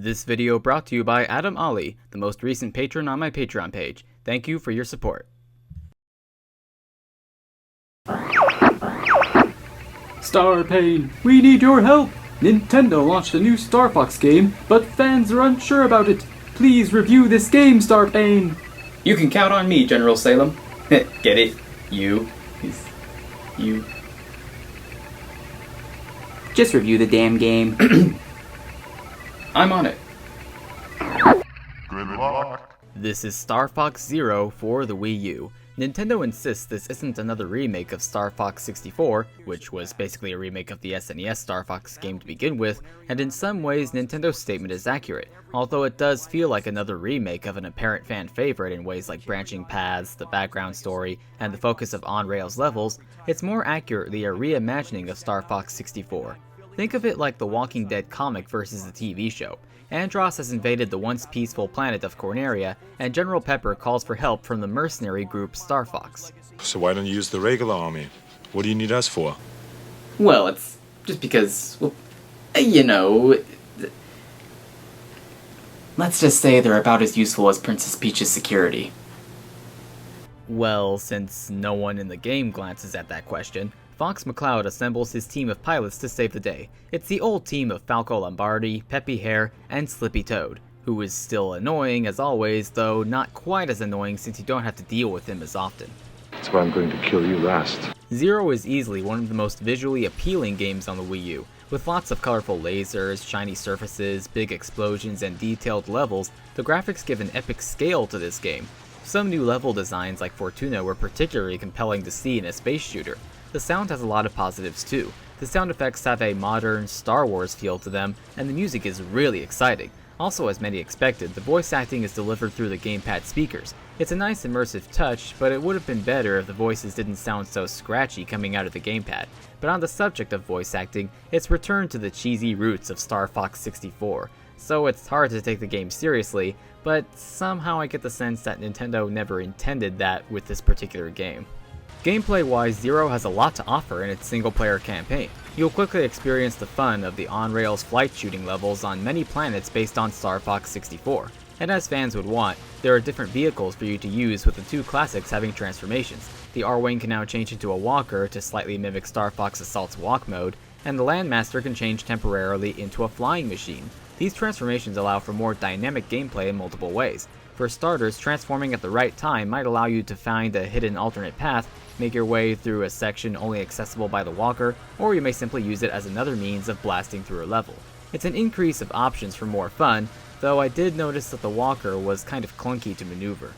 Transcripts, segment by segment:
This video brought to you by Adam Ali, the most recent patron on my Patreon page. Thank you for your support. Star Pain, we need your help! Nintendo launched a new Star Fox game, but fans are unsure about it. Please review this game, Star Pain! You can count on me, General Salem. Get it? You. Just review the damn game. I'm on it. Good luck. This is Star Fox Zero for the Wii U. Nintendo insists this isn't another remake of Star Fox 64, which was basically a remake of the SNES Star Fox game to begin with, and in some ways Nintendo's statement is accurate, although it does feel like another remake of an apparent fan favorite in ways like branching paths, the background story, and the focus of on-rails levels. It's more accurately a reimagining of Star Fox 64. Think of it like the Walking Dead comic versus the TV show. Andros has invaded the once peaceful planet of Corneria, and General Pepper calls for help from the mercenary group Star Fox. So why don't you use the regular army? What do you need us for? Well, it's just because, well, you know, let's just say they're about as useful as Princess Peach's security. Well, since no one in the game glances at that question, Fox McCloud assembles his team of pilots to save the day. It's the old team of Falco Lombardi, Peppy Hare, and Slippy Toad, who is still annoying as always, though not quite as annoying since you don't have to deal with him as often. That's why I'm going to kill you last. Zero is easily one of the most visually appealing games on the Wii U. With lots of colorful lasers, shiny surfaces, big explosions, and detailed levels, the graphics give an epic scale to this game. Some new level designs like Fortuna were particularly compelling to see in a space shooter. The sound has a lot of positives too. The sound effects have a modern Star Wars feel to them, and the music is really exciting. Also, as many expected, the voice acting is delivered through the gamepad speakers. It's a nice immersive touch, but it would have been better if the voices didn't sound so scratchy coming out of the gamepad. But on the subject of voice acting, it's returned to the cheesy roots of Star Fox 64. So it's hard to take the game seriously, but somehow I get the sense that Nintendo never intended that with this particular game. Gameplay-wise, Zero has a lot to offer in its single-player campaign. You'll quickly experience the fun of the on-rails flight shooting levels on many planets based on Star Fox 64. And as fans would want, there are different vehicles for you to use, with the two classics having transformations. The R-Wing can now change into a walker to slightly mimic Star Fox Assault's walk mode, and the Landmaster can change temporarily into a flying machine. These transformations allow for more dynamic gameplay in multiple ways. For starters, transforming at the right time might allow you to find a hidden alternate path, make your way through a section only accessible by the walker, or you may simply use it as another means of blasting through a level. It's an increase of options for more fun, though I did notice that the walker was kind of clunky to maneuver.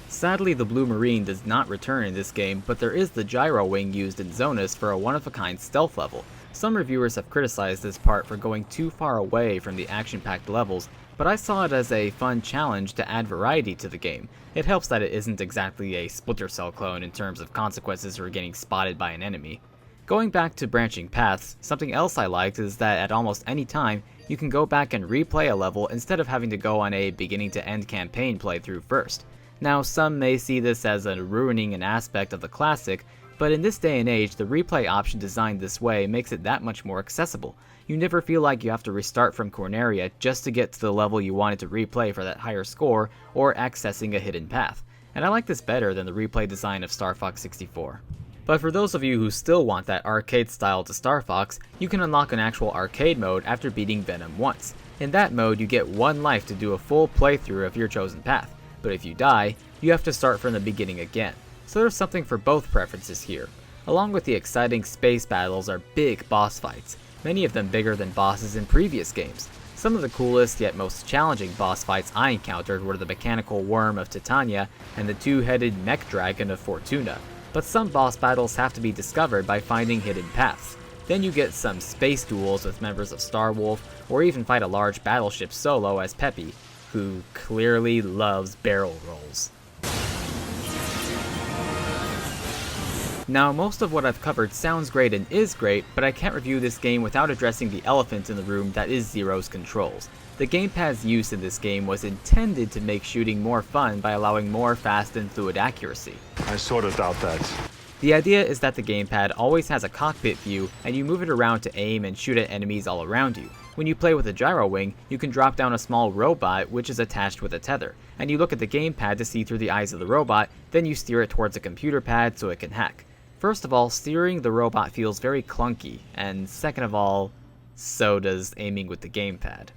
Sadly, the Blue Marine does not return in this game, but there is the gyro wing used in Zonas for a one-of-a-kind stealth level. Some reviewers have criticized this part for going too far away from the action-packed levels, but I saw it as a fun challenge to add variety to the game. It helps that it isn't exactly a Splinter Cell clone in terms of consequences for getting spotted by an enemy. Going back to branching paths, something else I liked is that at almost any time, you can go back and replay a level instead of having to go on a beginning-to-end campaign playthrough first. Now, some may see this as ruining an aspect of the classic, but in this day and age, the replay option designed this way makes it that much more accessible. You never feel like you have to restart from Corneria just to get to the level you wanted to replay for that higher score, or accessing a hidden path. And I like this better than the replay design of Star Fox 64. But for those of you who still want that arcade style to Star Fox, you can unlock an actual arcade mode after beating Venom once. In that mode, you get one life to do a full playthrough of your chosen path, but if you die, you have to start from the beginning again. So there's something for both preferences here. Along with the exciting space battles are big boss fights, many of them bigger than bosses in previous games. Some of the coolest yet most challenging boss fights I encountered were the mechanical worm of Titania and the two-headed mech dragon of Fortuna, but some boss battles have to be discovered by finding hidden paths. Then you get some space duels with members of Star Wolf, or even fight a large battleship solo as Peppy, who clearly loves barrel rolls. Now, most of what I've covered sounds great and is great, but I can't review this game without addressing the elephant in the room that is Zero's controls. The gamepad's use in this game was intended to make shooting more fun by allowing more fast and fluid accuracy. I sort of doubt that. The idea is that the gamepad always has a cockpit view, and you move it around to aim and shoot at enemies all around you. When you play with a gyro wing, you can drop down a small robot which is attached with a tether, and you look at the gamepad to see through the eyes of the robot, then you steer it towards a computer pad so it can hack. First of all, steering the robot feels very clunky, and second of all, so does aiming with the gamepad.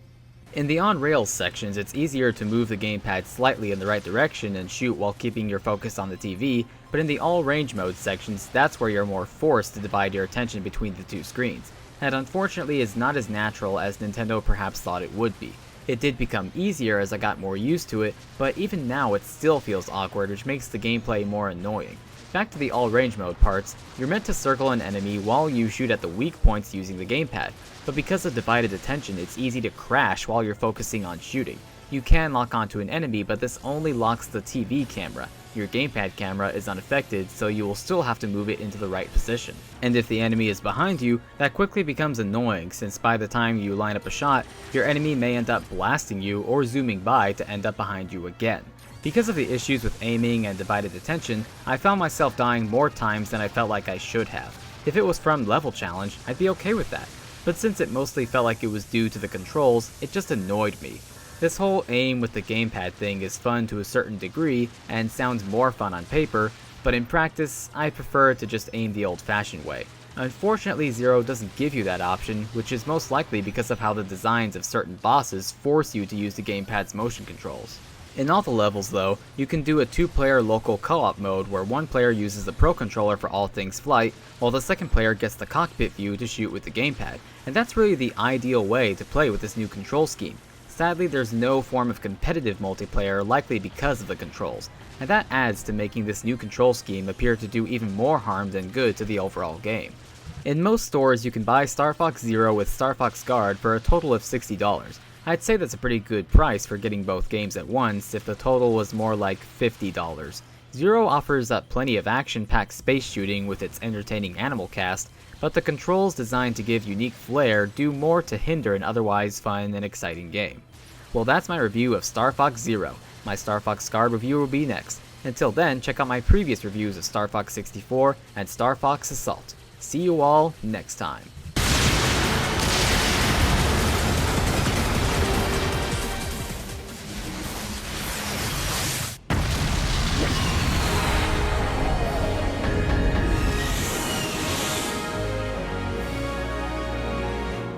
In the on-rails sections, it's easier to move the gamepad slightly in the right direction and shoot while keeping your focus on the TV, but in the all-range mode sections, that's where you're more forced to divide your attention between the two screens. That unfortunately is not as natural as Nintendo perhaps thought it would be. It did become easier as I got more used to it, but even now it still feels awkward, which makes the gameplay more annoying. Back to the all-range mode parts, you're meant to circle an enemy while you shoot at the weak points using the gamepad, but because of divided attention, it's easy to crash while you're focusing on shooting. You can lock onto an enemy, but this only locks the TV camera. Your gamepad camera is unaffected, so you will still have to move it into the right position. And if the enemy is behind you, that quickly becomes annoying, since by the time you line up a shot, your enemy may end up blasting you or zooming by to end up behind you again. Because of the issues with aiming and divided attention, I found myself dying more times than I felt like I should have. If it was from level challenge, I'd be okay with that. But since it mostly felt like it was due to the controls, it just annoyed me. This whole aim with the gamepad thing is fun to a certain degree, and sounds more fun on paper, but in practice, I prefer to just aim the old-fashioned way. Unfortunately, Zero doesn't give you that option, which is most likely because of how the designs of certain bosses force you to use the gamepad's motion controls. In all the levels though, you can do a 2-player local co-op mode where one player uses the Pro Controller for all things flight, while the second player gets the cockpit view to shoot with the gamepad, and that's really the ideal way to play with this new control scheme. Sadly, there's no form of competitive multiplayer, likely because of the controls, and that adds to making this new control scheme appear to do even more harm than good to the overall game. In most stores, you can buy Star Fox Zero with Star Fox Guard for a total of $60. I'd say that's a pretty good price for getting both games at once if the total was more like $50. Zero offers up plenty of action-packed space shooting with its entertaining animal cast, but the controls designed to give unique flair do more to hinder an otherwise fun and exciting game. Well, that's my review of Star Fox Zero. My Star Fox Guard review will be next. Until then, check out my previous reviews of Star Fox 64 and Star Fox Assault. See you all next time.